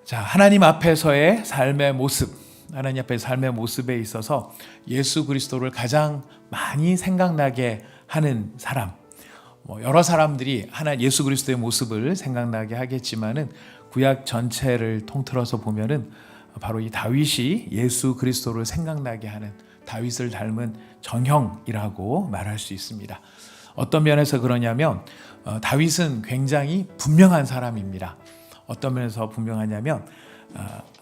자, 하나님 앞에서의 삶의 모습, 하나님 앞의 삶의 모습에 있어서 예수 그리스도를 가장 많이 생각나게 하는 사람, 여러 사람들이 예수 그리스도의 모습을 생각나게 하겠지만은 구약 전체를 통틀어서 보면은 바로 이 다윗이 예수 그리스도를 생각나게 하는, 다윗을 닮은 정형이라고 말할 수 있습니다. 어떤 면에서 그러냐면 다윗은 굉장히 분명한 사람입니다. 어떤 면에서 분명하냐면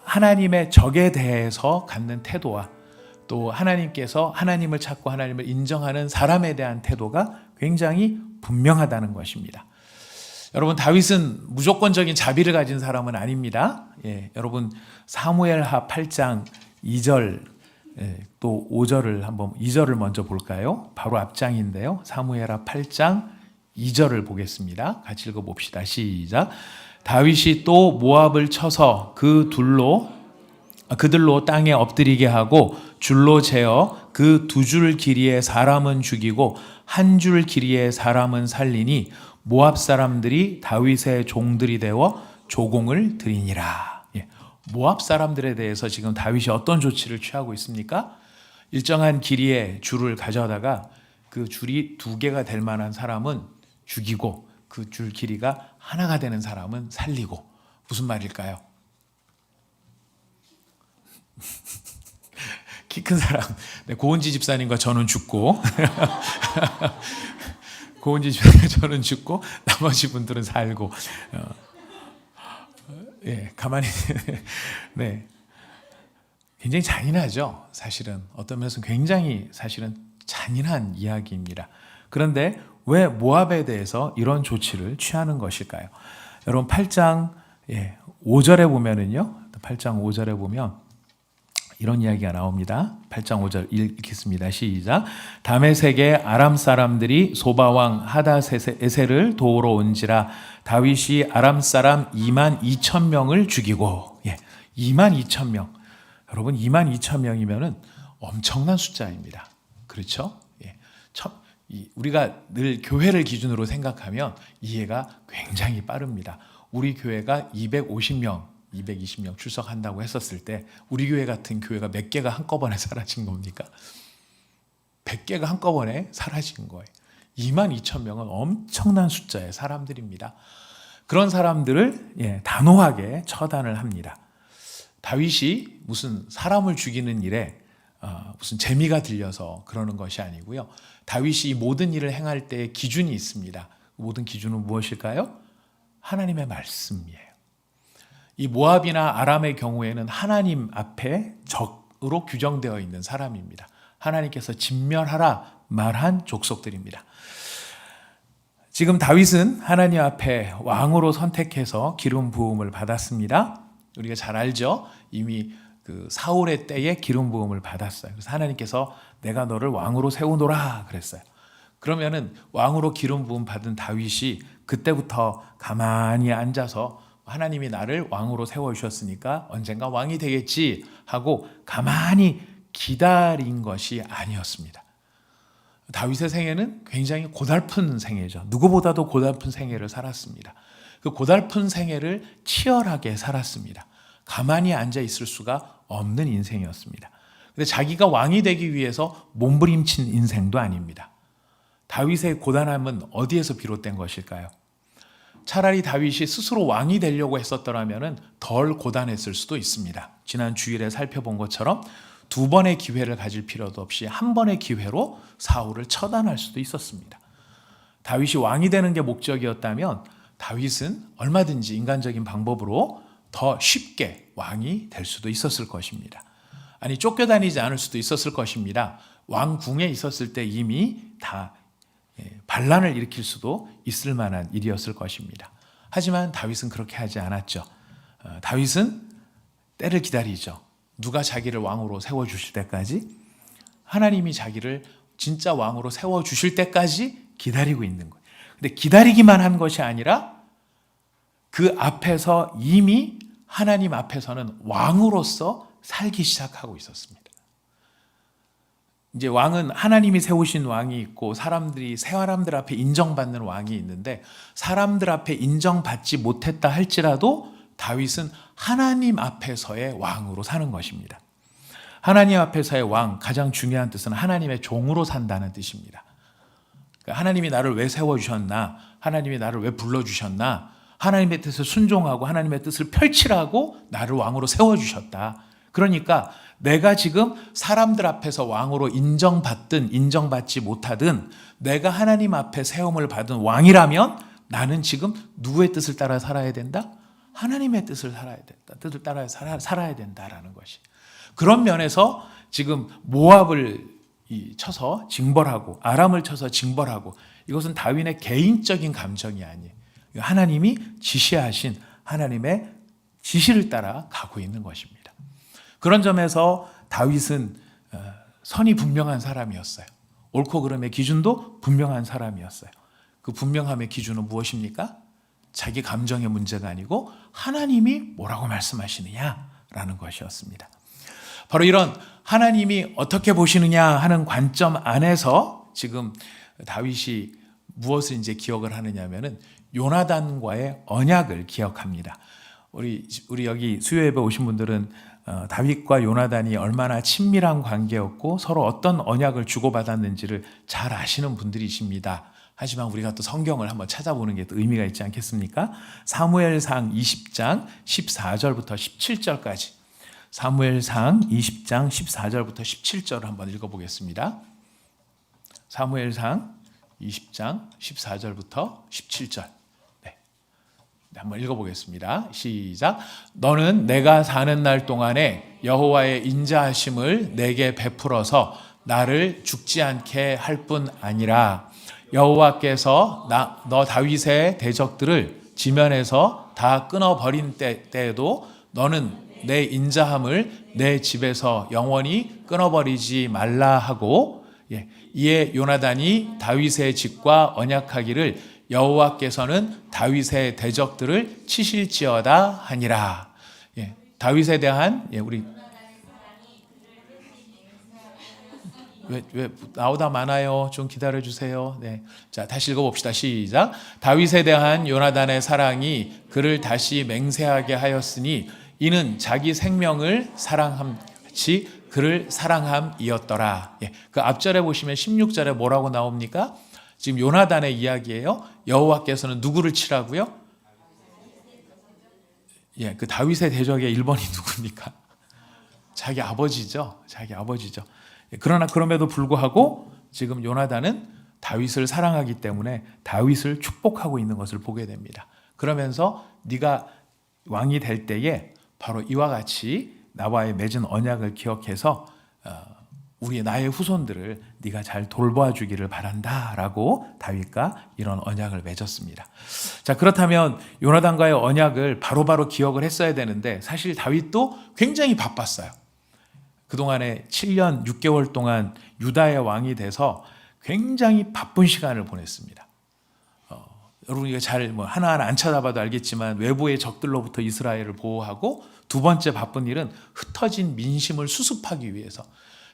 하나님의 적에 대해서 갖는 태도와 또 하나님께서 하나님을 찾고 하나님을 인정하는 사람에 대한 태도가 굉장히 분명하다는 것입니다. 여러분, 다윗은 무조건적인 자비를 가진 사람은 아닙니다. 여러분, 사무엘하 8장 2절 또 5절을 한번 2절을 먼저 볼까요? 바로 앞장인데요. 사무엘하 8장 2절을 보겠습니다. 같이 읽어봅시다. 시작. 다윗이 또 모압을 쳐서 그들로 땅에 엎드리게 하고 줄로 재어 그 두 줄 길이의 사람은 죽이고 한 줄 길이의 사람은 살리니 모압 사람들이 다윗의 종들이 되어 조공을 드리니라. 모압 사람들에 대해서 지금 다윗이 어떤 조치를 취하고 있습니까? 일정한 길이의 줄을 가져다가 그 줄이 2개가 될 만한 사람은 죽이고 그 줄 길이가 하나가 되는 사람은 살리고. 무슨 말일까요? 키 큰 사람, 고은지 집사님과 저는 죽고 고은지 집사님과 저는 죽고 나머지 분들은 살고. 가만히 굉장히 잔인하죠. 사실은 어떤 면에서 굉장히 사실은 잔인한 이야기입니다. 그런데 왜 모압에 대해서 이런 조치를 취하는 것일까요? 여러분 8장 5절에 보면은요. 8장 5절에 보면 이런 이야기가 나옵니다. 8장 5절 읽겠습니다. 시작. 다메섹의 아람 사람들이 소바왕 하다에셀을 도우러 온지라 다윗이 아람 사람 2만 2천 명을 죽이고. 2만 2천 명. 여러분 2만 2천 명이면은 엄청난 숫자입니다. 그렇죠? 우리가 늘 교회를 기준으로 생각하면 이해가 굉장히 빠릅니다. 우리 교회가 250명, 220명 출석한다고 했었을 때 우리 교회 같은 교회가 몇 개가 한꺼번에 사라진 겁니까? 100개가 한꺼번에 사라진 거예요. 2만 2천 명은 엄청난 숫자의 사람들입니다. 그런 사람들을 단호하게 처단을 합니다. 다윗이 무슨 사람을 죽이는 일에 무슨 재미가 들려서 그러는 것이 아니고요. 다윗이 이 모든 일을 행할 때의 기준이 있습니다. 모든 기준은 무엇일까요? 하나님의 말씀이에요. 이 모압이나 아람의 경우에는 하나님 앞에 적으로 규정되어 있는 사람입니다. 하나님께서 진멸하라 말한 족속들입니다. 지금 다윗은 하나님 앞에 왕으로 선택해서 기름 부음을 받았습니다. 우리가 잘 알죠? 이미 그 사울의 때에 기름 부음을 받았어요. 그래서 하나님께서 내가 너를 왕으로 세우노라 그랬어요. 그러면은 왕으로 기름 부음 받은 다윗이 그때부터 가만히 앉아서 하나님이 나를 왕으로 세워주셨으니까 언젠가 왕이 되겠지 하고 가만히 기다린 것이 아니었습니다. 다윗의 생애는 굉장히 고달픈 생애죠. 누구보다도 고달픈 생애를 살았습니다. 그 고달픈 생애를 치열하게 살았습니다. 가만히 앉아 있을 수가 없는 인생이었습니다. 근데 자기가 왕이 되기 위해서 몸부림친 인생도 아닙니다. 다윗의 고단함은 어디에서 비롯된 것일까요? 차라리 다윗이 스스로 왕이 되려고 했었더라면 덜 고단했을 수도 있습니다. 지난 주일에 살펴본 것처럼 2번의 기회를 가질 필요도 없이 한 번의 기회로 사울을 처단할 수도 있었습니다. 다윗이 왕이 되는 게 목적이었다면 다윗은 얼마든지 인간적인 방법으로 더 쉽게 왕이 될 수도 있었을 것입니다. 아니, 쫓겨다니지 않을 수도 있었을 것입니다. 왕궁에 있었을 때 이미 다 반란을 일으킬 수도 있을 만한 일이었을 것입니다. 하지만 다윗은 그렇게 하지 않았죠. 다윗은 때를 기다리죠. 누가 자기를 왕으로 세워주실 때까지, 하나님이 자기를 진짜 왕으로 세워주실 때까지 기다리고 있는 거예요. 근데 기다리기만 한 것이 아니라 그 앞에서 이미 하나님 앞에서는 왕으로서 살기 시작하고 있었습니다. 이제 왕은 하나님이 세우신 왕이 있고 사람들 앞에 인정받는 왕이 있는데 사람들 앞에 인정받지 못했다 할지라도 다윗은 하나님 앞에서의 왕으로 사는 것입니다. 하나님 앞에서의 왕, 가장 중요한 뜻은 하나님의 종으로 산다는 뜻입니다. 그러니까 하나님이 나를 왜 세워주셨나? 하나님이 나를 왜 불러주셨나? 하나님의 뜻을 순종하고 하나님의 뜻을 펼치라고 나를 왕으로 세워주셨다. 그러니까 내가 지금 사람들 앞에서 왕으로 인정받든 인정받지 못하든 내가 하나님 앞에 세움을 받은 왕이라면 나는 지금 누구의 뜻을 따라 살아야 된다? 하나님의 뜻을 살아야 된다. 뜻을 따라 살아야 된다라는 것이. 그런 면에서 지금 모압을 쳐서 징벌하고 아람을 쳐서 징벌하고 이것은 다윗의 개인적인 감정이 아니에요. 하나님이 지시하신 하나님의 지시를 따라 가고 있는 것입니다. 그런 점에서 다윗은 선이 분명한 사람이었어요. 옳고 그름의 기준도 분명한 사람이었어요. 그 분명함의 기준은 무엇입니까? 자기 감정의 문제가 아니고 하나님이 뭐라고 말씀하시느냐라는 것이었습니다. 바로 이런 하나님이 어떻게 보시느냐 하는 관점 안에서 지금 다윗이 무엇을 이제 기억을 하느냐면은 요나단과의 언약을 기억합니다. 우리 여기 수요 예배 오신 분들은 다윗과 요나단이 얼마나 친밀한 관계였고 서로 어떤 언약을 주고받았는지를 잘 아시는 분들이십니다. 하지만 우리가 또 성경을 한번 찾아보는 게 또 의미가 있지 않겠습니까? 사무엘상 20장 14절부터 17절까지 사무엘상 20장 14절부터 17절을 한번 읽어보겠습니다. 사무엘상 20장 14절부터 17절 한번 읽어보겠습니다. 시작. 너는 내가 사는 날 동안에 여호와의 인자하심을 내게 베풀어서 나를 죽지 않게 할 뿐 아니라 여호와께서 너 다윗의 대적들을 지면에서 다 끊어버린 때에도 너는 내 인자함을 내 집에서 영원히 끊어버리지 말라 하고 이에 요나단이 다윗의 집과 언약하기를 여호와께서는 다윗의 대적들을 치실지어다 하니라. 다윗에 대한 우리 왜 나오다 많아요. 좀 기다려 주세요. 네. 자, 다시 읽어봅시다. 시작. 다윗에 대한 요나단의 사랑이 그를 다시 맹세하게 하였으니 이는 자기 생명을 사랑함같이 그를 사랑함이었더라. 그 앞절에 보시면 16절에 뭐라고 나옵니까? 지금 요나단의 이야기예요. 여호와께서는 누구를 치라고요? 그 다윗의 대적의 1번이 누굽니까? 자기 아버지죠. 자기 아버지죠. 그러나 그럼에도 불구하고 지금 요나단은 다윗을 사랑하기 때문에 다윗을 축복하고 있는 것을 보게 됩니다. 그러면서 네가 왕이 될 때에 바로 이와 같이 나와의 맺은 언약을 기억해서 나의 후손들을 네가 잘 돌봐주기를 바란다라고 다윗과 이런 언약을 맺었습니다. 자, 그렇다면 요나단과의 언약을 바로바로 기억을 했어야 되는데 사실 다윗도 굉장히 바빴어요. 그동안에 7년 6개월 동안 유다의 왕이 돼서 굉장히 바쁜 시간을 보냈습니다. 여러분 이거 잘 하나하나 안 찾아봐도 알겠지만 외부의 적들로부터 이스라엘을 보호하고 두 번째 바쁜 일은 흩어진 민심을 수습하기 위해서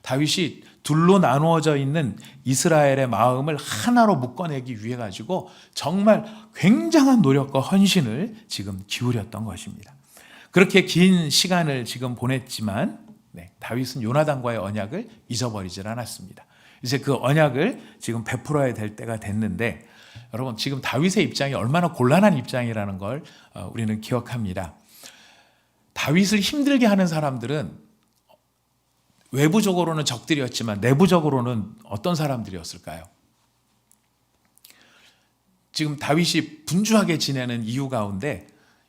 다윗이 둘로 나누어져 있는 이스라엘의 마음을 하나로 묶어내기 위해 가지고 정말 굉장한 노력과 헌신을 지금 기울였던 것입니다. 그렇게 긴 시간을 지금 보냈지만 다윗은 요나단과의 언약을 잊어버리질 않았습니다. 이제 그 언약을 지금 베풀어야 될 때가 됐는데 여러분 지금 다윗의 입장이 얼마나 곤란한 입장이라는 걸 우리는 기억합니다. 다윗을 힘들게 하는 사람들은 외부적으로는 적들이었지만 내부적으로는 어떤 사람들이었을까요? 지금 다윗이 분주하게 지내는 이유 가운데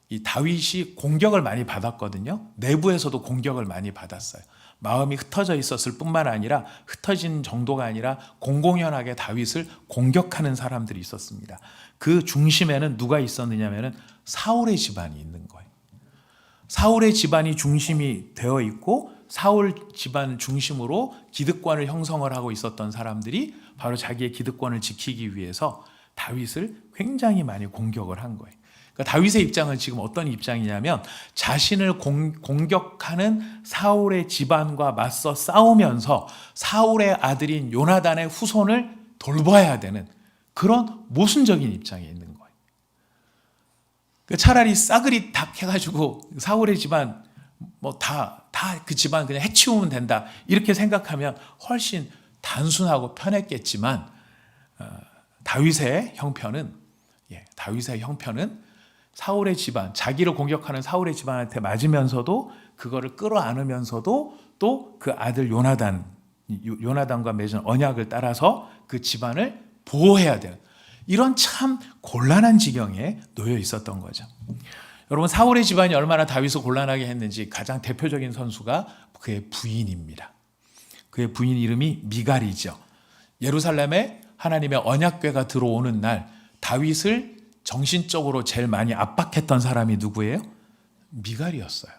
이 다윗이 공격을 많이 받았거든요. 내부에서도 공격을 많이 받았어요. 마음이 흩어져 있었을 뿐만 아니라 흩어진 정도가 아니라 공공연하게 다윗을 공격하는 사람들이 있었습니다. 그 중심에는 누가 있었느냐면은 사울의 집안이 있는 거예요. 사울의 집안이 중심이 되어 있고 사울 집안 중심으로 기득권을 형성을 하고 있었던 사람들이 바로 자기의 기득권을 지키기 위해서 다윗을 굉장히 많이 공격을 한 거예요. 그러니까 다윗의 입장은 지금 어떤 입장이냐면 자신을 공격하는 사울의 집안과 맞서 싸우면서 사울의 아들인 요나단의 후손을 돌봐야 되는 그런 모순적인 입장에 있는 거예요. 차라리 싸그리 닭 해가지고 사울의 집안 뭐 다 그 집안 그냥 해치우면 된다 이렇게 생각하면 훨씬 단순하고 편했겠지만 다윗의 형편은 사울의 집안, 자기를 공격하는 사울의 집안한테 맞으면서도 그거를 끌어안으면서도 또 그 아들 요나단과 맺은 언약을 따라서 그 집안을 보호해야 되는 이런 참 곤란한 지경에 놓여 있었던 거죠. 여러분, 사울의 집안이 얼마나 다윗을 곤란하게 했는지 가장 대표적인 선수가 그의 부인입니다. 그의 부인 이름이 미갈이죠. 예루살렘에 하나님의 언약궤가 들어오는 날 다윗을 정신적으로 제일 많이 압박했던 사람이 누구예요? 미갈이었어요.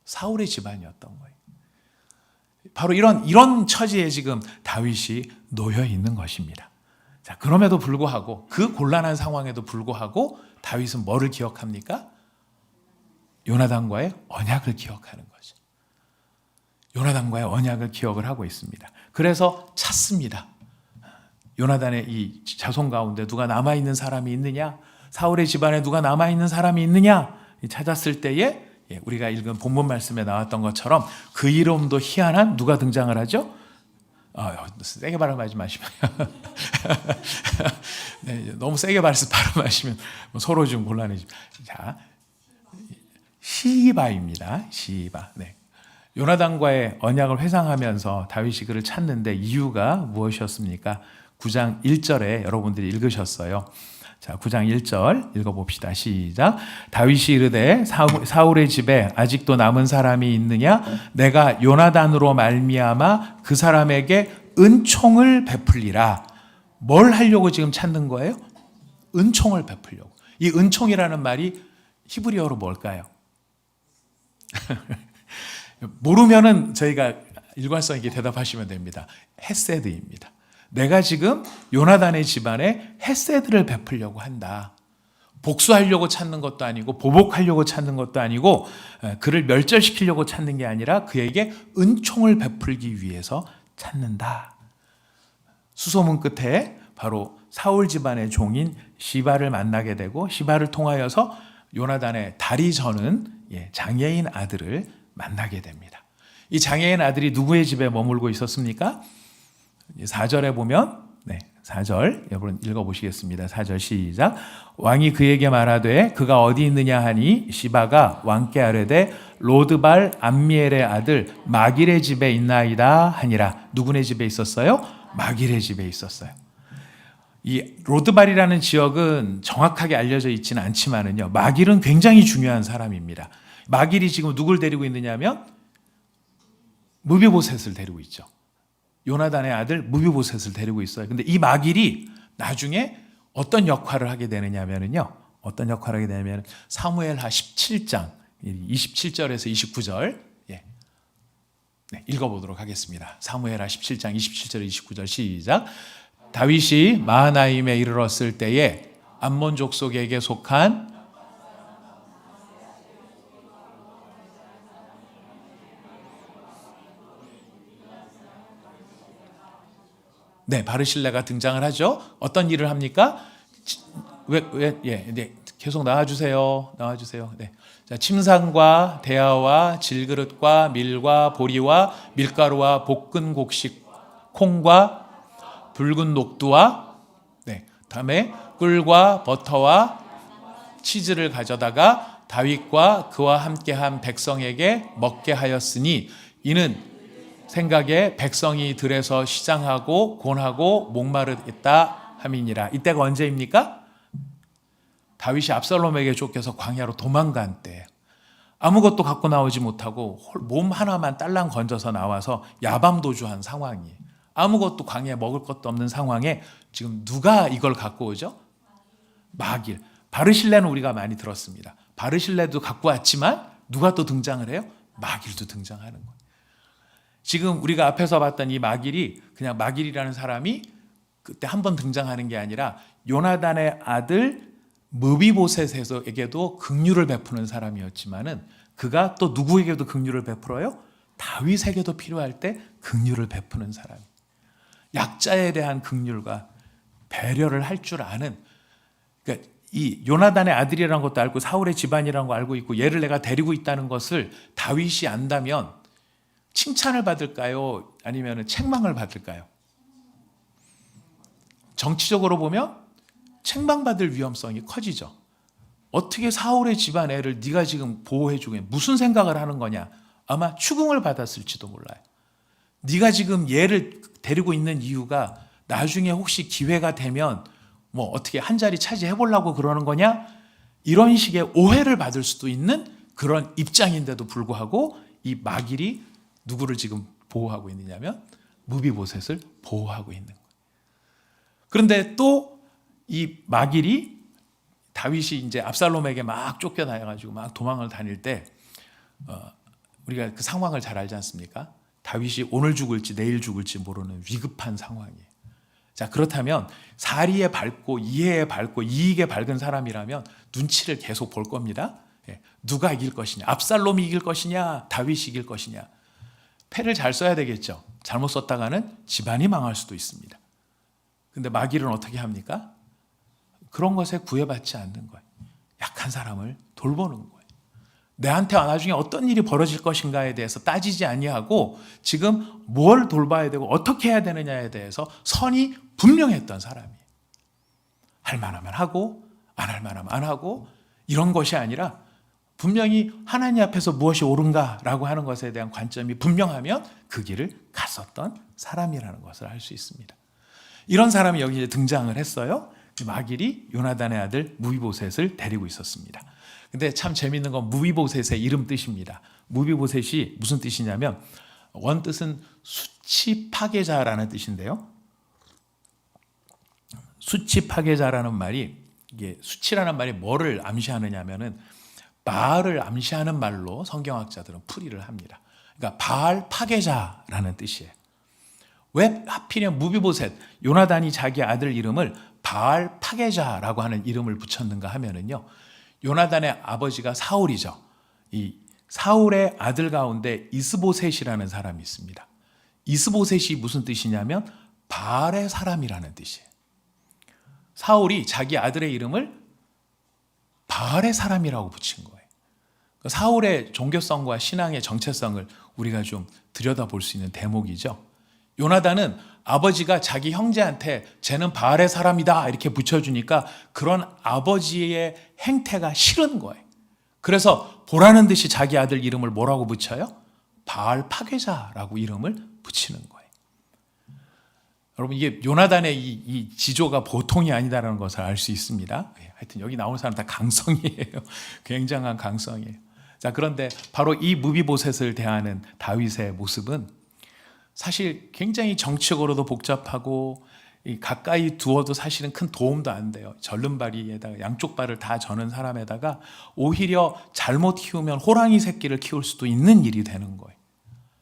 사울의 집안이었던 거예요. 바로 이런 처지에 지금 다윗이 놓여 있는 것입니다. 자, 그럼에도 불구하고 그 곤란한 상황에도 불구하고 다윗은 뭐를 기억합니까? 요나단과의 언약을 기억하는 거죠. 요나단과의 언약을 기억을 하고 있습니다. 그래서 찾습니다. 요나단의 이 자손 가운데 누가 남아있는 사람이 있느냐? 사울의 집안에 누가 남아있는 사람이 있느냐? 찾았을 때에 우리가 읽은 본문 말씀에 나왔던 것처럼 그 이름도 희한한 누가 등장을 하죠? 세게 발음하지 마시면 네, 너무 세게 발음하시면 서로 좀 곤란해집니다. 자, 시바입니다. 시바. 네. 요나단과의 언약을 회상하면서 다윗이 그를 찾는데 이유가 무엇이었습니까? 9장 1절에 여러분들이 읽으셨어요. 자, 9장 1절 읽어봅시다. 시작. 다윗이 이르되 사울의 집에 아직도 남은 사람이 있느냐? 내가 요나단으로 말미암아 그 사람에게 은총을 베풀리라. 뭘 하려고 지금 찾는 거예요? 은총을 베풀려고. 이 은총이라는 말이 히브리어로 뭘까요? 모르면은 저희가 일관성 있게 대답하시면 됩니다. 헤세드입니다. 내가 지금 요나단의 집안에 헤세드를 베풀려고 한다. 복수하려고 찾는 것도 아니고 보복하려고 찾는 것도 아니고 그를 멸절시키려고 찾는 게 아니라 그에게 은총을 베풀기 위해서 찾는다. 수소문 끝에 바로 사울 집안의 종인 시바를 만나게 되고 시바를 통하여서 요나단의 다리 저는 장애인 아들을 만나게 됩니다. 이 장애인 아들이 누구의 집에 머물고 있었습니까? 4절에 보면 4절 여러분 읽어보시겠습니다. 4절 시작. 왕이 그에게 말하되 그가 어디 있느냐 하니 시바가 왕께 아뢰되 로드발 암미엘의 아들 마길의 집에 있나이다 하니라. 누구네 집에 있었어요? 마길의 집에 있었어요. 이 로드발이라는 지역은 정확하게 알려져 있지는 않지만은요, 마길은 굉장히 중요한 사람입니다. 마길이 지금 누굴 데리고 있느냐면 무비보셋을 데리고 있죠. 요나단의 아들 무비보셋을 데리고 있어요. 근데 이 마길이 나중에 어떤 역할을 하게 되느냐면요, 어떤 역할을 하게 되냐면 사무엘하 17장 27절에서 29절 읽어보도록 하겠습니다. 사무엘하 17장 27절 29절 시작. 다윗이 마하나임에 이르렀을 때에 암몬 족속에게 속한 바르실레가 등장을 하죠. 어떤 일을 합니까? 계속 나와주세요. 자, 침상과 대야와 질그릇과 밀과 보리와 밀가루와 볶은 곡식 콩과 붉은 녹두와 다음에 꿀과 버터와 치즈를 가져다가 다윗과 그와 함께한 백성에게 먹게 하였으니 이는 생각에 백성이 들에서 시장하고 곤하고 목마르겠다 함이니라. 이때가 언제입니까? 다윗이 압살롬에게 쫓겨서 광야로 도망간 때, 아무것도 갖고 나오지 못하고 몸 하나만 딸랑 건져서 나와서 야밤도주한 상황이에요. 아무것도 광야에 먹을 것도 없는 상황에 지금 누가 이걸 갖고 오죠? 마길. 바르실레는 우리가 많이 들었습니다. 바르실레도 갖고 왔지만 누가 또 등장을 해요? 마길도 등장하는 거예요. 지금 우리가 앞에서 봤던 이 마길이 그냥 마길이라는 사람이 그때 한 번 등장하는 게 아니라 요나단의 아들 무비보셋에게도 긍휼을 베푸는 사람이었지만은 그가 또 누구에게도 긍휼을 베풀어요? 다윗에게도 필요할 때 긍휼을 베푸는 사람. 약자에 대한 긍휼과 배려를 할 줄 아는, 그러니까 이 요나단의 아들이라는 것도 알고 사울의 집안이라는 거 알고 있고 얘를 내가 데리고 있다는 것을 다윗이 안다면 칭찬을 받을까요? 아니면 책망을 받을까요? 정치적으로 보면 책망받을 위험성이 커지죠. 어떻게 사울의 집안 애를 네가 지금 보호해주게 무슨 생각을 하는 거냐? 아마 추궁을 받았을지도 몰라요. 네가 지금 얘를 데리고 있는 이유가 나중에 혹시 기회가 되면 뭐 어떻게 한 자리 차지해보려고 그러는 거냐? 이런 식의 오해를 받을 수도 있는 그런 입장인데도 불구하고 이 마길이 누구를 지금 보호하고 있느냐면 무비보셋을 보호하고 있는 거예요. 그런데 또 이 마길이 다윗이 이제 압살롬에게 막 쫓겨나가지고 막 도망을 다닐 때 우리가 그 상황을 잘 알지 않습니까? 다윗이 오늘 죽을지 내일 죽을지 모르는 위급한 상황이에요. 자, 그렇다면 사리에 밝고 이해에 밝고 이익에 밝은 사람이라면 눈치를 계속 볼 겁니다. 누가 이길 것이냐? 압살롬이 이길 것이냐? 다윗이 이길 것이냐? 패를 잘 써야 되겠죠. 잘못 썼다가는 집안이 망할 수도 있습니다. 근데 마길은 어떻게 합니까? 그런 것에 구애받지 않는 거예요. 약한 사람을 돌보는 거예요. 내한테 나중에 어떤 일이 벌어질 것인가에 대해서 따지지 아니하고 지금 뭘 돌봐야 되고 어떻게 해야 되느냐에 대해서 선이 분명했던 사람이에요. 할 만하면 하고 안 할 만하면 안 하고 이런 것이 아니라 분명히 하나님 앞에서 무엇이 옳은가라고 하는 것에 대한 관점이 분명하면 그 길을 갔었던 사람이라는 것을 알 수 있습니다. 이런 사람이 여기 이제 등장을 했어요. 마길이 요나단의 아들 무비보셋을 데리고 있었습니다. 근데 참 재밌는 건 무비보셋의 이름 뜻입니다. 무비보셋이 무슨 뜻이냐면 원뜻은 수치 파괴자라는 뜻인데요. 수치 파괴자라는 말이 이게 수치라는 말이 뭐를 암시하느냐면은 바알을 암시하는 말로 성경학자들은 풀이를 합니다. 그러니까 바알 파괴자라는 뜻이에요. 왜 하필이면 무비보셋 요나단이 자기 아들 이름을 바알 파괴자라고 하는 이름을 붙였는가 하면은요. 요나단의 아버지가 사울이죠. 이 사울의 아들 가운데 이스보셋이라는 사람이 있습니다. 이스보셋이 무슨 뜻이냐면 바알의 사람이라는 뜻이에요. 사울이 자기 아들의 이름을 바알의 사람이라고 붙인 거예요. 사울의 종교성과 신앙의 정체성을 우리가 좀 들여다볼 수 있는 대목이죠. 요나단은 아버지가 자기 형제한테 쟤는 바알의 사람이다 이렇게 붙여주니까 그런 아버지의 행태가 싫은 거예요. 그래서 보라는 듯이 자기 아들 이름을 뭐라고 붙여요? 바알 파괴자라고 이름을 붙이는 거예요. 여러분 이게 요나단의 이 지조가 보통이 아니다라는 것을 알 수 있습니다. 하여튼 여기 나오는 사람 다 강성이에요. 굉장한 강성이에요. 자, 그런데 바로 이 무비보셋을 대하는 다윗의 모습은 사실 굉장히 정치적으로도 복잡하고 가까이 두어도 사실은 큰 도움도 안 돼요. 절름발이에다가 양쪽 발을 다 저는 사람에다가 오히려 잘못 키우면 호랑이 새끼를 키울 수도 있는 일이 되는 거예요.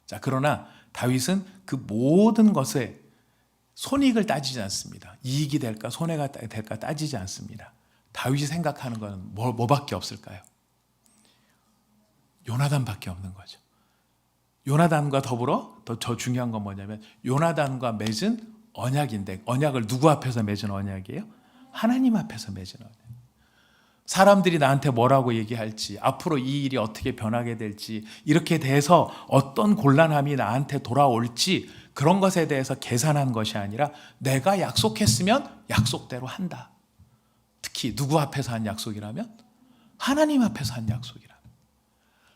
자, 그러나 다윗은 그 모든 것에 손익을 따지지 않습니다. 이익이 될까 손해가 될까 따지지 않습니다. 다윗이 생각하는 건 뭐밖에 없을까요? 요나단밖에 없는 거죠. 요나단과 더불어 더 중요한 건 뭐냐면 요나단과 맺은 언약인데 언약을 누구 앞에서 맺은 언약이에요? 하나님 앞에서 맺은 언약. 사람들이 나한테 뭐라고 얘기할지 앞으로 이 일이 어떻게 변하게 될지 이렇게 돼서 어떤 곤란함이 나한테 돌아올지 그런 것에 대해서 계산한 것이 아니라 내가 약속했으면 약속대로 한다. 특히 누구 앞에서 한 약속이라면? 하나님 앞에서 한 약속이라면.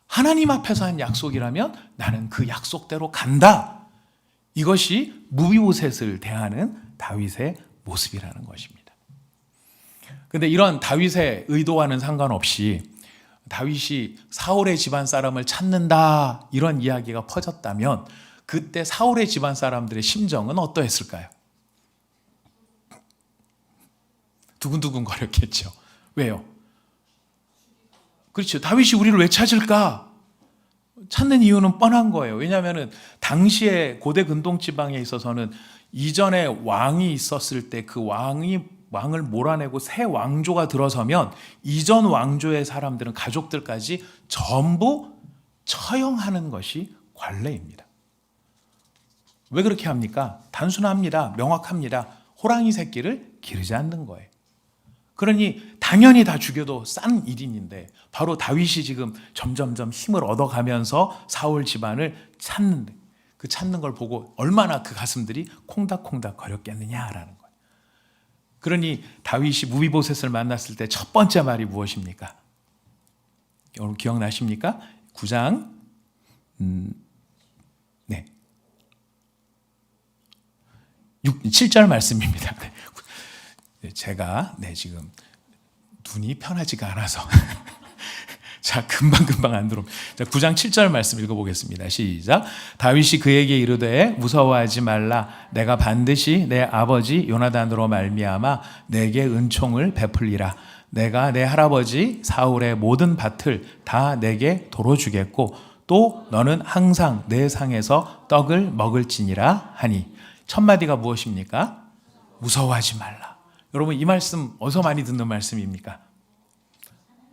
하나님 앞에서 한 약속이라면 나는 그 약속대로 간다. 이것이 무비보셋을 대하는 다윗의 모습이라는 것입니다. 그런데 이런 다윗의 의도와는 상관없이 다윗이 사울의 집안 사람을 찾는다 이런 이야기가 퍼졌다면 그때 사울의 집안 사람들의 심정은 어떠했을까요? 두근두근 거렸겠죠. 왜요? 그렇죠. 다윗이 우리를 왜 찾을까? 찾는 이유는 뻔한 거예요. 왜냐하면 당시에 고대 근동 지방에 있어서는 이전에 왕이 있었을 때 그 왕을 몰아내고 새 왕조가 들어서면 이전 왕조의 사람들은 가족들까지 전부 처형하는 것이 관례입니다. 왜 그렇게 합니까? 단순합니다. 명확합니다. 호랑이 새끼를 기르지 않는 거예요. 그러니 당연히 다 죽여도 싼 일인인데 바로 다윗이 지금 점점점 힘을 얻어가면서 사울 집안을 찾는데 그 찾는 걸 보고 얼마나 그 가슴들이 콩닥콩닥 거렸겠느냐라는 거예요. 그러니 다윗이 무비보셋을 만났을 때 첫 번째 말이 무엇입니까? 여러분 기억나십니까? 9장 7절 말씀입니다. 제가 지금 눈이 편하지가 않아서 자 금방 안 들어옵니다. 자 9장 7절 말씀 읽어보겠습니다. 시작. 다윗이 그에게 이르되 무서워하지 말라. 내가 반드시 내 아버지 요나단으로 말미암아 내게 은총을 베풀리라. 내가 내 할아버지 사울의 모든 밭을 다 내게 도로 주겠고 또 너는 항상 내 상에서 떡을 먹을지니라 하니. 첫 마디가 무엇입니까? 무서워하지 말라. 여러분 이 말씀 어디서 많이 듣는 말씀입니까?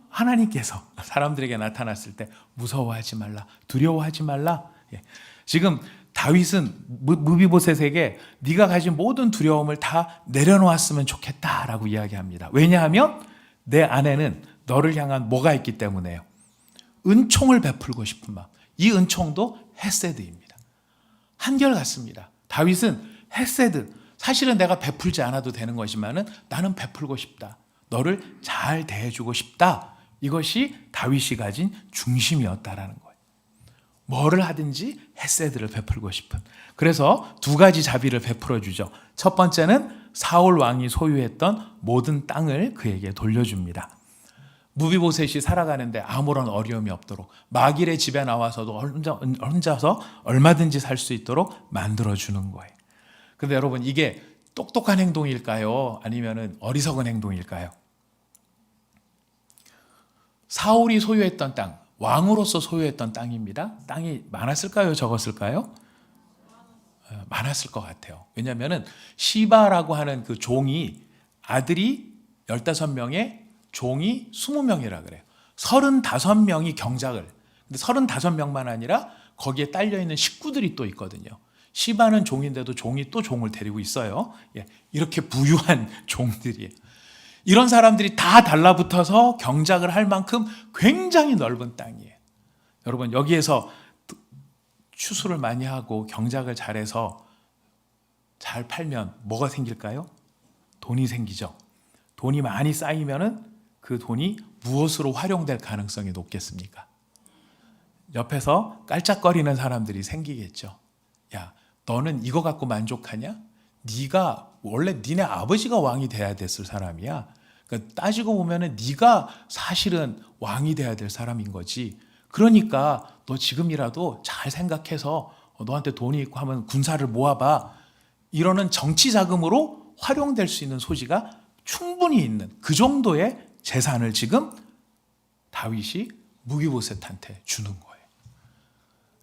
하나님께서 사람들에게 나타났을 때 무서워하지 말라, 두려워하지 말라. 지금 다윗은 무비보셋에게 네가 가진 모든 두려움을 다 내려놓았으면 좋겠다라고 이야기합니다. 왜냐하면 내 안에는 너를 향한 뭐가 있기 때문에요. 은총을 베풀고 싶은 마음. 이 은총도 헤세드입니다. 한결같습니다. 다윗은 헤세드, 사실은 내가 베풀지 않아도 되는 것이지만은 나는 베풀고 싶다. 너를 잘 대해주고 싶다. 이것이 다윗이 가진 중심이었다라는 거예요. 뭐를 하든지 헤세드를 베풀고 싶은. 그래서 두 가지 자비를 베풀어 주죠. 첫 번째는 사울 왕이 소유했던 모든 땅을 그에게 돌려줍니다. 무비보셋이 살아가는데 아무런 어려움이 없도록 마길의 집에 나와서도 혼자서 얼마든지 살 수 있도록 만들어주는 거예요. 근데 여러분 이게 똑똑한 행동일까요? 아니면 어리석은 행동일까요? 사울이 소유했던 땅, 왕으로서 소유했던 땅입니다. 땅이 많았을까요? 적었을까요? 많았을 것 같아요. 왜냐하면 시바라고 하는 그 종이 아들이 15명에 종이 20명이라 그래요. 35명이 경작을. 근데 35명만 아니라 거기에 딸려있는 식구들이 또 있거든요. 시바는 종인데도 종이 또 종을 데리고 있어요. 이렇게 부유한 종들이에요. 이런 사람들이 다 달라붙어서 경작을 할 만큼 굉장히 넓은 땅이에요. 여러분 여기에서 추수를 많이 하고 경작을 잘해서 잘 팔면 뭐가 생길까요? 돈이 생기죠. 돈이 많이 쌓이면은 그 돈이 무엇으로 활용될 가능성이 높겠습니까? 옆에서 깔짝거리는 사람들이 생기겠죠. 야, 너는 이거 갖고 만족하냐? 네가 원래 니네 아버지가 왕이 돼야 됐을 사람이야. 그러니까 따지고 보면은 네가 사실은 왕이 돼야 될 사람인 거지. 그러니까 너 지금이라도 잘 생각해서 너한테 돈이 있고 하면 군사를 모아봐. 이러는 정치 자금으로 활용될 수 있는 소지가 충분히 있는 그 정도의 재산을 지금 다윗이 무비보셋한테 주는 거예요.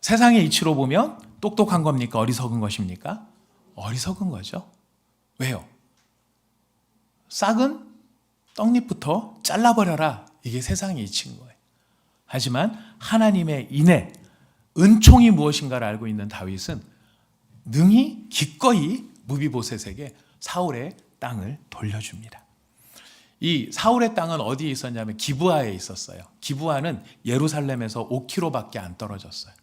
세상의 이치로 보면 똑똑한 겁니까? 어리석은 것입니까? 어리석은 거죠. 왜요? 싹은 떡잎부터 잘라버려라. 이게 세상의 이치인 거예요. 하지만 하나님의 인애, 은총이 무엇인가를 알고 있는 다윗은 능히 기꺼이 무비보셋에게 사울의 땅을 돌려줍니다. 이 사울의 땅은 어디에 있었냐면 기브아에 있었어요. 기브아는 예루살렘에서 5km밖에 안 떨어졌어요.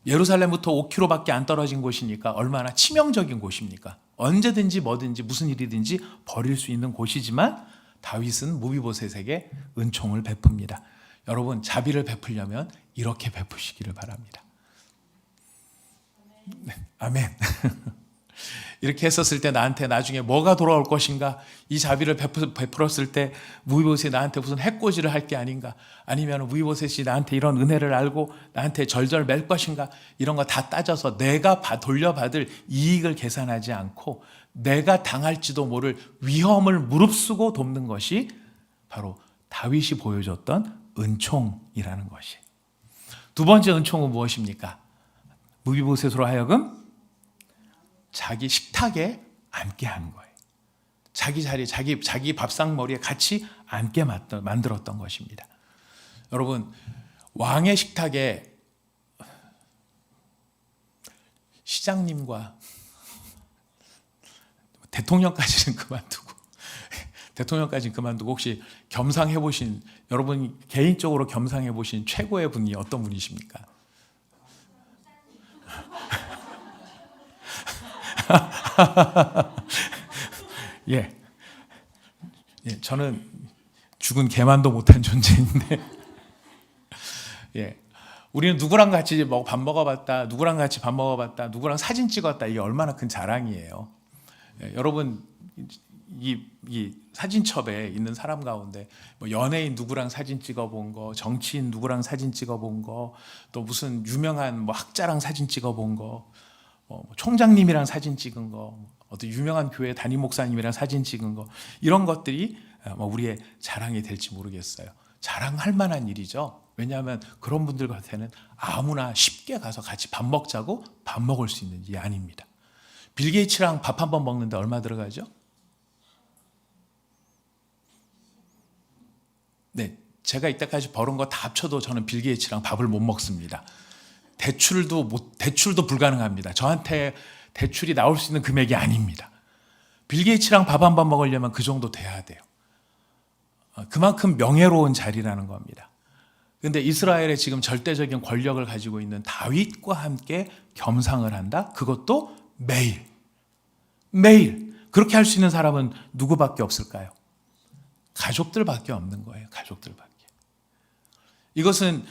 예루살렘부터 5km밖에 안 떨어진 곳이니까 얼마나 치명적인 곳입니까? 언제든지 뭐든지 무슨 일이든지 벌일 수 있는 곳이지만 다윗은 무비보셋에게 은총을 베풉니다. 여러분 자비를 베풀려면 이렇게 베푸시기를 바랍니다. 네, 아멘. 이렇게 했었을 때 나한테 나중에 뭐가 돌아올 것인가? 이 자비를 베풀었을 때 무비보셋이 나한테 무슨 해코지를 할 게 아닌가? 아니면 무비보셋이 나한테 이런 은혜를 알고 나한테 절절 맬 것인가? 이런 거 다 따져서 내가 돌려받을 이익을 계산하지 않고 내가 당할지도 모를 위험을 무릅쓰고 돕는 것이 바로 다윗이 보여줬던 은총이라는 것이. 두 번째 은총은 무엇입니까? 무비보셋으로 하여금 자기 식탁에 앉게 한 거예요. 자기 자리, 자기 밥상머리에 같이 앉게 만들었던 것입니다. 여러분, 왕의 식탁에 시장님과 대통령까지는 그만두고 대통령까지 그만두고 혹시 겸상해 보신, 여러분 개인적으로 겸상해 보신 최고의 분이 어떤 분이십니까? 예. 예, 저는 죽은 개만도 못한 존재인데, 예. 우리는 누구랑 같이 밥 먹어봤다, 누구랑 같이 밥 먹어봤다, 누구랑 사진 찍었다, 이게 얼마나 큰 자랑이에요. 예, 여러분, 이 사진첩에 있는 사람 가운데 뭐 연예인 누구랑 사진 찍어본 거, 정치인 누구랑 사진 찍어본 거, 또 무슨 유명한 뭐 학자랑 사진 찍어본 거, 총장님이랑 사진 찍은 거, 어떤 유명한 교회 담임 목사님이랑 사진 찍은 거, 이런 것들이 우리의 자랑이 될지 모르겠어요. 자랑할 만한 일이죠. 왜냐하면 그런 분들한테는 아무나 쉽게 가서 같이 밥 먹자고 밥 먹을 수 있는 일이 아닙니다. 빌 게이츠랑 밥 한 번 먹는데 얼마 들어가죠? 네, 제가 이때까지 벌은 거 다 합쳐도 저는 빌 게이츠랑 밥을 못 먹습니다. 대출도 불가능합니다. 저한테 대출이 나올 수 있는 금액이 아닙니다. 빌 게이츠랑 밥 한 번 먹으려면 그 정도 돼야 돼요. 그만큼 명예로운 자리라는 겁니다. 그런데 이스라엘의 지금 절대적인 권력을 가지고 있는 다윗과 함께 겸상을 한다? 그것도 매일. 그렇게 할 수 있는 사람은 누구밖에 없을까요? 가족들밖에 없는 거예요. 가족들밖에. 이것은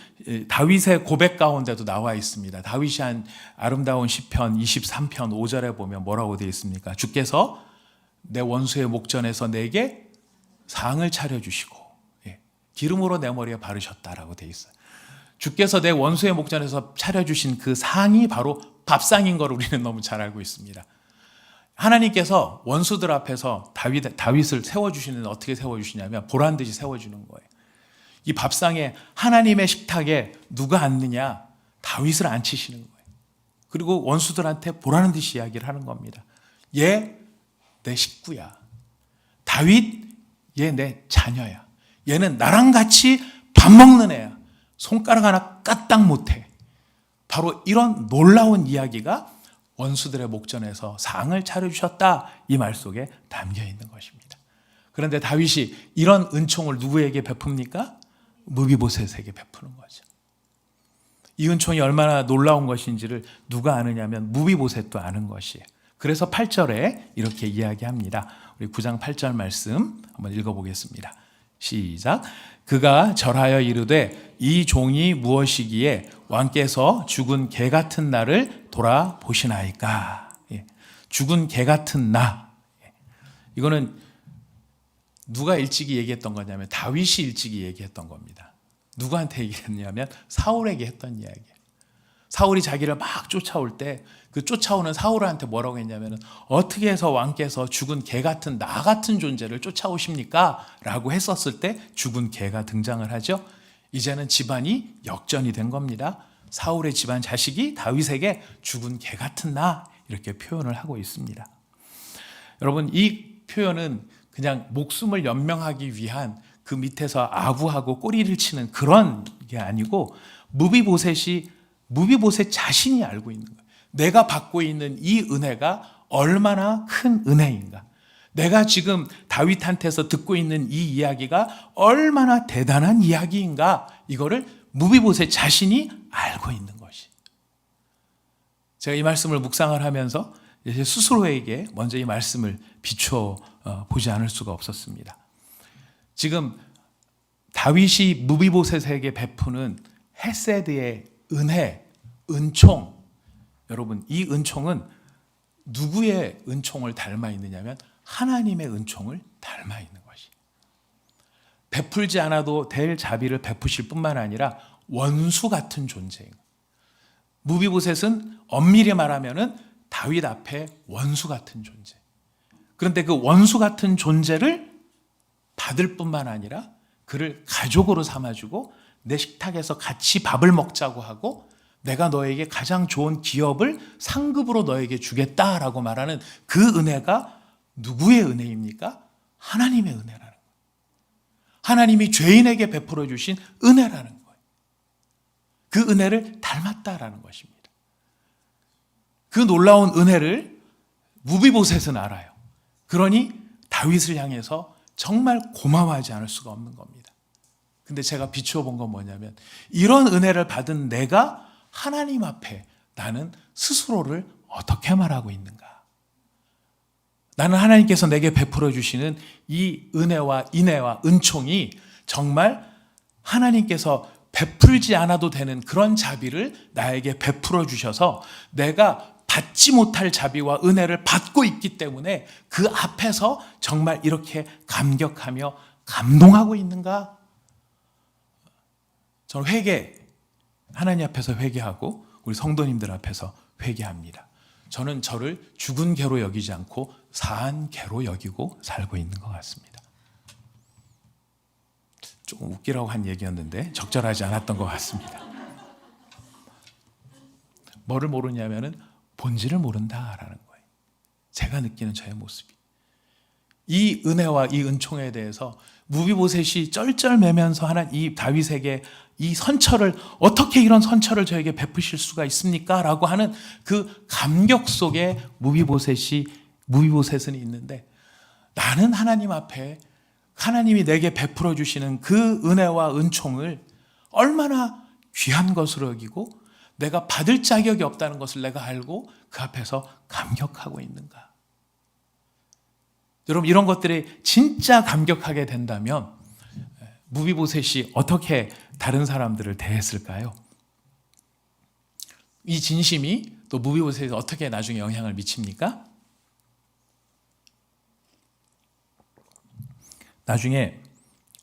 다윗의 고백 가운데도 나와 있습니다. 다윗이 한 아름다운 시편 23편 5절에 보면 뭐라고 되어 있습니까? 주께서 내 원수의 목전에서 내게 상을 차려주시고 기름으로 내 머리에 바르셨다라고 되어 있어요. 주께서 내 원수의 목전에서 차려주신 그 상이 바로 밥상인 걸 우리는 너무 잘 알고 있습니다. 하나님께서 원수들 앞에서 다윗을 세워주시는데 어떻게 세워주시냐면 보란듯이 세워주는 거예요. 이 밥상에 하나님의 식탁에 누가 앉느냐? 다윗을 앉히시는 거예요. 그리고 원수들한테 보라는 듯이 이야기를 하는 겁니다. 얘 내 식구야. 다윗 얘 내 자녀야. 얘는 나랑 같이 밥 먹는 애야. 손가락 하나 까딱 못해. 바로 이런 놀라운 이야기가 원수들의 목전에서 상을 차려주셨다, 이 말 속에 담겨 있는 것입니다. 그런데 다윗이 이런 은총을 누구에게 베풉니까? 무비보셋에게 베푸는 거죠. 이 은총이 얼마나 놀라운 것인지를 누가 아느냐면 무비보셋도 아는 것이에요. 그래서 8절에 이렇게 이야기합니다. 우리 9장 8절 말씀 한번 읽어보겠습니다. 시작. 그가 절하여 이르되 이 종이 무엇이기에 왕께서 죽은 개 같은 나를 돌아보시나이까. 죽은 개 같은 나. 이거는 누가 일찍이 얘기했던 거냐면 다윗이 일찍이 얘기했던 겁니다. 누구한테 얘기했냐면 사울에게 했던 이야기예요. 사울이 자기를 막 쫓아올 때 그 쫓아오는 사울한테 뭐라고 했냐면 어떻게 해서 왕께서 죽은 개 같은 나 같은 존재를 쫓아오십니까? 라고 했었을 때 죽은 개가 등장을 하죠. 이제는 집안이 역전이 된 겁니다. 사울의 집안 자식이 다윗에게 죽은 개 같은 나, 이렇게 표현을 하고 있습니다. 여러분, 이 표현은 그냥 목숨을 연명하기 위한 그 밑에서 아부하고 꼬리를 치는 그런 게 아니고 무비보셋 자신이 알고 있는 거예요. 내가 받고 있는 이 은혜가 얼마나 큰 은혜인가. 내가 지금 다윗한테서 듣고 있는 이 이야기가 얼마나 대단한 이야기인가. 이거를 무비보셋 자신이 알고 있는 것이. 제가 이 말씀을 묵상을 하면서 스스로에게 먼저 이 말씀을 비춰 보지 않을 수가 없었습니다. 지금 다윗이 무비보셋에게 베푸는 헤세드의 은혜, 은총, 여러분, 이 은총은 누구의 은총을 닮아 있느냐면 하나님의 은총을 닮아 있는 것이. 베풀지 않아도 될 자비를 베푸실 뿐만 아니라 원수 같은 존재예요. 무비보셋은 엄밀히 말하면은 다윗 앞에 원수 같은 존재. 그런데 그 원수 같은 존재를 받을 뿐만 아니라 그를 가족으로 삼아주고 내 식탁에서 같이 밥을 먹자고 하고 내가 너에게 가장 좋은 기업을 상급으로 너에게 주겠다라고 말하는 그 은혜가 누구의 은혜입니까? 하나님의 은혜라는 거예요. 하나님이 죄인에게 베풀어 주신 은혜라는 거예요. 그 은혜를 닮았다라는 것입니다. 그 놀라운 은혜를 무비보셋은 알아요. 그러니 다윗을 향해서 정말 고마워하지 않을 수가 없는 겁니다. 근데 제가 비추어 본 건 뭐냐면 이런 은혜를 받은 내가 하나님 앞에 나는 스스로를 어떻게 말하고 있는가? 나는 하나님께서 내게 베풀어 주시는 이 은혜와 인애와 은총이 정말 하나님께서 베풀지 않아도 되는 그런 자비를 나에게 베풀어 주셔서 내가 받지 못할 자비와 은혜를 받고 있기 때문에 그 앞에서 정말 이렇게 감격하며 감동하고 있는가? 저는 하나님 앞에서 회개하고 우리 성도님들 앞에서 회개합니다. 저는 저를 죽은 개로 여기지 않고 사한 개로 여기고 살고 있는 것 같습니다. 조금 웃기라고 한 얘기였는데 적절하지 않았던 것 같습니다. 뭐를 모르냐면은 본질을 모른다라는 거예요. 제가 느끼는 저의 모습이. 이 은혜와 이 은총에 대해서 무비보셋이 쩔쩔매면서 하는 이 다윗에게 이 선처를 어떻게 이런 선처를 저에게 베푸실 수가 있습니까? 라고 하는 그 감격 속에 무비보셋은 있는데 나는 하나님 앞에 하나님이 내게 베풀어 주시는 그 은혜와 은총을 얼마나 귀한 것으로 여기고 내가 받을 자격이 없다는 것을 내가 알고 그 앞에서 감격하고 있는가? 여러분 이런 것들이 진짜 감격하게 된다면 무비보셋이 어떻게 다른 사람들을 대했을까요? 이 진심이 또 무비보셋에 어떻게 나중에 영향을 미칩니까? 나중에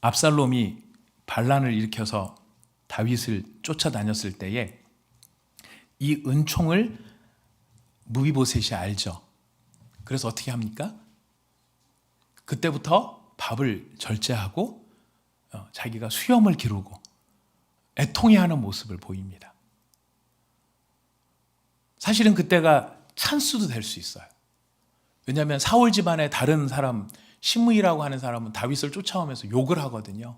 압살롬이 반란을 일으켜서 다윗을 쫓아다녔을 때에 이 은총을 무비보셋이 알죠. 그래서 어떻게 합니까? 그때부터 밥을 절제하고 자기가 수염을 기르고 애통해하는 모습을 보입니다. 사실은 그때가 찬스도 될 수 있어요. 왜냐하면 사울 집안의 다른 사람 시므이라고 하는 사람은 다윗을 쫓아오면서 욕을 하거든요.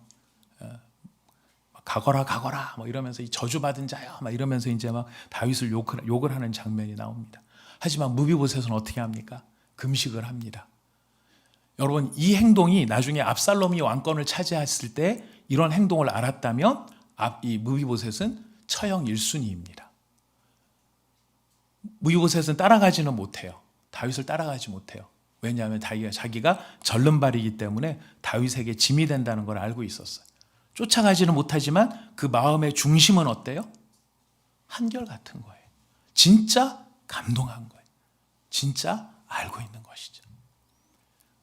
가거라 가거라 뭐 이러면서 이 저주받은 자야 막 이러면서 이제 막 다윗을 욕을 하는 장면이 나옵니다. 하지만 무비보셋은 어떻게 합니까? 금식을 합니다. 여러분 이 행동이 나중에 압살롬이 왕권을 차지했을 때 이런 행동을 알았다면 이 무비보셋은 처형 1순위입니다. 무비보셋은 따라가지는 못해요. 다윗을 따라가지 못해요. 왜냐하면 자기가 절름발이기 때문에 다윗에게 짐이 된다는 걸 알고 있었어요. 쫓아가지는 못하지만 그 마음의 중심은 어때요? 한결같은 거예요. 진짜 감동한 거예요. 진짜 알고 있는 것이죠.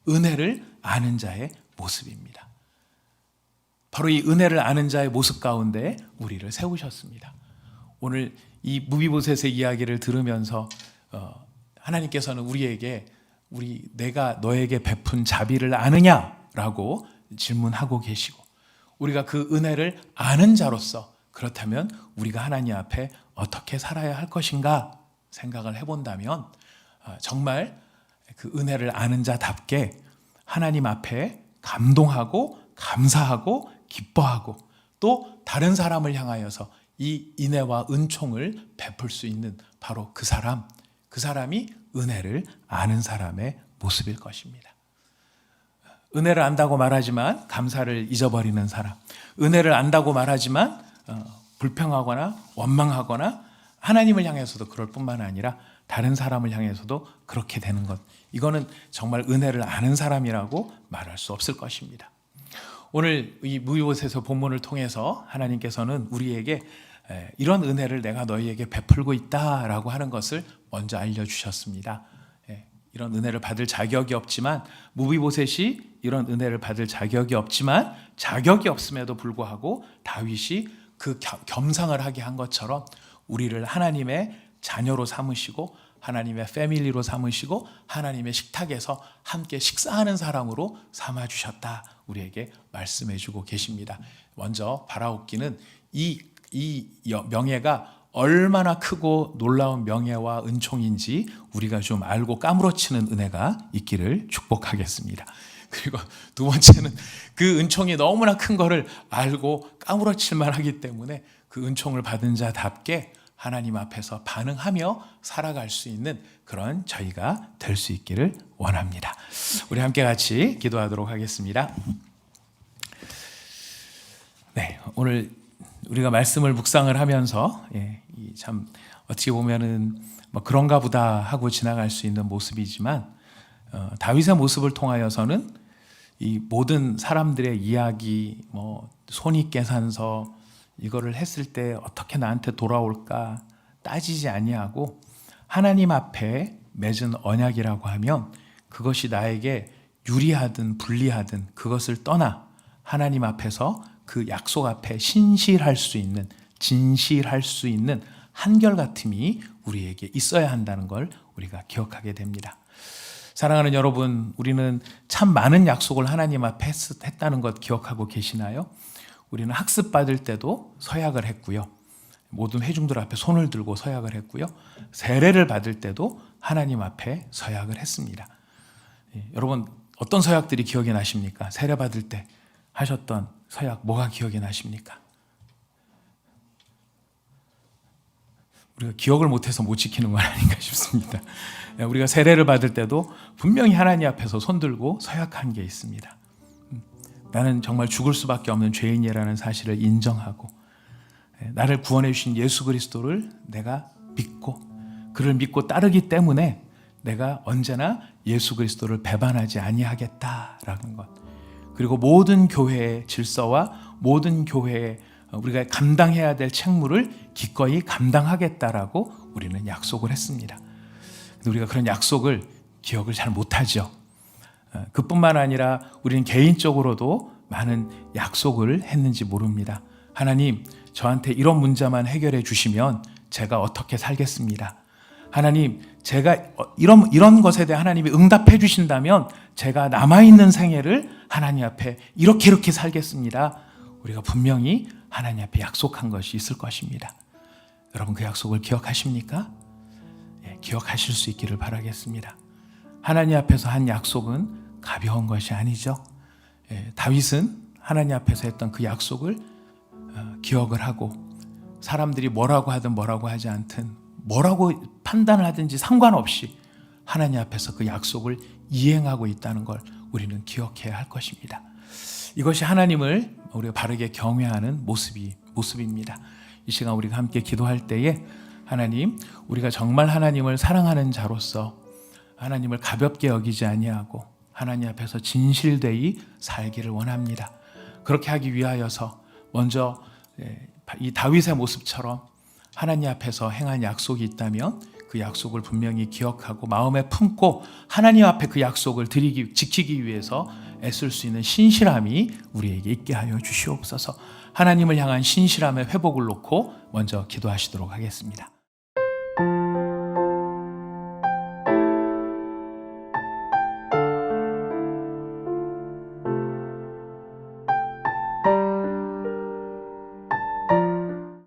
은혜를 아는 자의 모습입니다. 바로 이 은혜를 아는 자의 모습 가운데 우리를 세우셨습니다. 오늘 이 무비보셋의 이야기를 들으면서 하나님께서는 우리에게 내가 너에게 베푼 자비를 아느냐라고 질문하고 계시고 우리가 그 은혜를 아는 자로서 그렇다면 우리가 하나님 앞에 어떻게 살아야 할 것인가 생각을 해본다면 정말 그 은혜를 아는 자답게 하나님 앞에 감동하고 감사하고 기뻐하고 또 다른 사람을 향하여서 이 인애와 은총을 베풀 수 있는 바로 그 사람이 은혜를 아는 사람의 모습일 것입니다. 은혜를 안다고 말하지만 감사를 잊어버리는 사람, 은혜를 안다고 말하지만 불평하거나 원망하거나 하나님을 향해서도 그럴 뿐만 아니라 다른 사람을 향해서도 그렇게 되는 것, 이거는 정말 은혜를 아는 사람이라고 말할 수 없을 것입니다. 오늘 이 무비보셋의 본문을 통해서 하나님께서는 우리에게 이런 은혜를 내가 너희에게 베풀고 있다라고 하는 것을 먼저 알려주셨습니다. 이런 은혜를 받을 자격이 없지만 무비보셋이 이런 은혜를 받을 자격이 없지만 자격이 없음에도 불구하고 다윗이 그 겸상을 하게 한 것처럼 우리를 하나님의 자녀로 삼으시고 하나님의 패밀리로 삼으시고 하나님의 식탁에서 함께 식사하는 사람으로 삼아주셨다 우리에게 말씀해주고 계십니다. 먼저 바라옵기는 이 명예가 얼마나 크고 놀라운 명예와 은총인지 우리가 좀 알고 까무러치는 은혜가 있기를 축복하겠습니다. 그리고 두 번째는 그 은총이 너무나 큰 거를 알고 까무러칠 만하기 때문에 그 은총을 받은 자답게 하나님 앞에서 반응하며 살아갈 수 있는 그런 저희가 될 수 있기를 원합니다. 우리 함께 같이 기도하도록 하겠습니다. 네, 오늘 우리가 말씀을 묵상을 하면서 참 어떻게 보면은 뭐 그런가 보다 하고 지나갈 수 있는 모습이지만 다윗의 모습을 통하여서는 이 모든 사람들의 이야기, 뭐 손익계산서 이거를 했을 때 어떻게 나한테 돌아올까 따지지 아니하고 하나님 앞에 맺은 언약이라고 하면 그것이 나에게 유리하든 불리하든 그것을 떠나 하나님 앞에서 그 약속 앞에 신실할 수 있는, 진실할 수 있는 한결같음이 우리에게 있어야 한다는 걸 우리가 기억하게 됩니다. 사랑하는 여러분, 우리는 참 많은 약속을 하나님 앞에 했다는 것 기억하고 계시나요? 우리는 학습받을 때도 서약을 했고요. 모든 회중들 앞에 손을 들고 서약을 했고요. 세례를 받을 때도 하나님 앞에 서약을 했습니다. 여러분, 어떤 서약들이 기억이 나십니까? 세례 받을 때 하셨던 서약 뭐가 기억이 나십니까? 우리가 기억을 못해서 못 지키는 건 아닌가 싶습니다. 우리가 세례를 받을 때도 분명히 하나님 앞에서 손들고 서약한 게 있습니다. 나는 정말 죽을 수밖에 없는 죄인이라는 사실을 인정하고 나를 구원해 주신 예수 그리스도를 내가 믿고 그를 믿고 따르기 때문에 내가 언제나 예수 그리스도를 배반하지 아니하겠다라는 것, 그리고 모든 교회의 질서와 모든 교회의 우리가 감당해야 될 책무를 기꺼이 감당하겠다라고 우리는 약속을 했습니다. 근데 우리가 그런 약속을 기억을 잘 못하죠. 그뿐만 아니라 우리는 개인적으로도 많은 약속을 했는지 모릅니다. 하나님, 저한테 이런 문제만 해결해 주시면 제가 어떻게 살겠습니다. 하나님, 제가 이런 것에 대해 하나님이 응답해 주신다면 제가 남아있는 생애를 하나님 앞에 이렇게 살겠습니다. 우리가 분명히 하나님 앞에 약속한 것이 있을 것입니다. 여러분, 그 약속을 기억하십니까? 기억하실 수 있기를 바라겠습니다. 하나님 앞에서 한 약속은 가벼운 것이 아니죠. 다윗은 하나님 앞에서 했던 그 약속을 기억을 하고 사람들이 뭐라고 하든 뭐라고 하지 않든 뭐라고 판단을 하든지 상관없이 하나님 앞에서 그 약속을 이행하고 있다는 걸 우리는 기억해야 할 것입니다. 이것이 하나님을 우리가 바르게 경외하는 모습입니다. 이 시간 우리가 함께 기도할 때에 하나님, 우리가 정말 하나님을 사랑하는 자로서 하나님을 가볍게 여기지 아니하고 하나님 앞에서 진실되이 살기를 원합니다. 그렇게 하기 위하여서 먼저 이 다윗의 모습처럼 하나님 앞에서 행한 약속이 있다면 그 약속을 분명히 기억하고 마음에 품고 하나님 앞에 그 약속을 지키기 위해서 애쓸 수 있는 신실함이 우리에게 있게 하여 주시옵소서. 하나님을 향한 신실함의 회복을 놓고 먼저 기도하시도록 하겠습니다.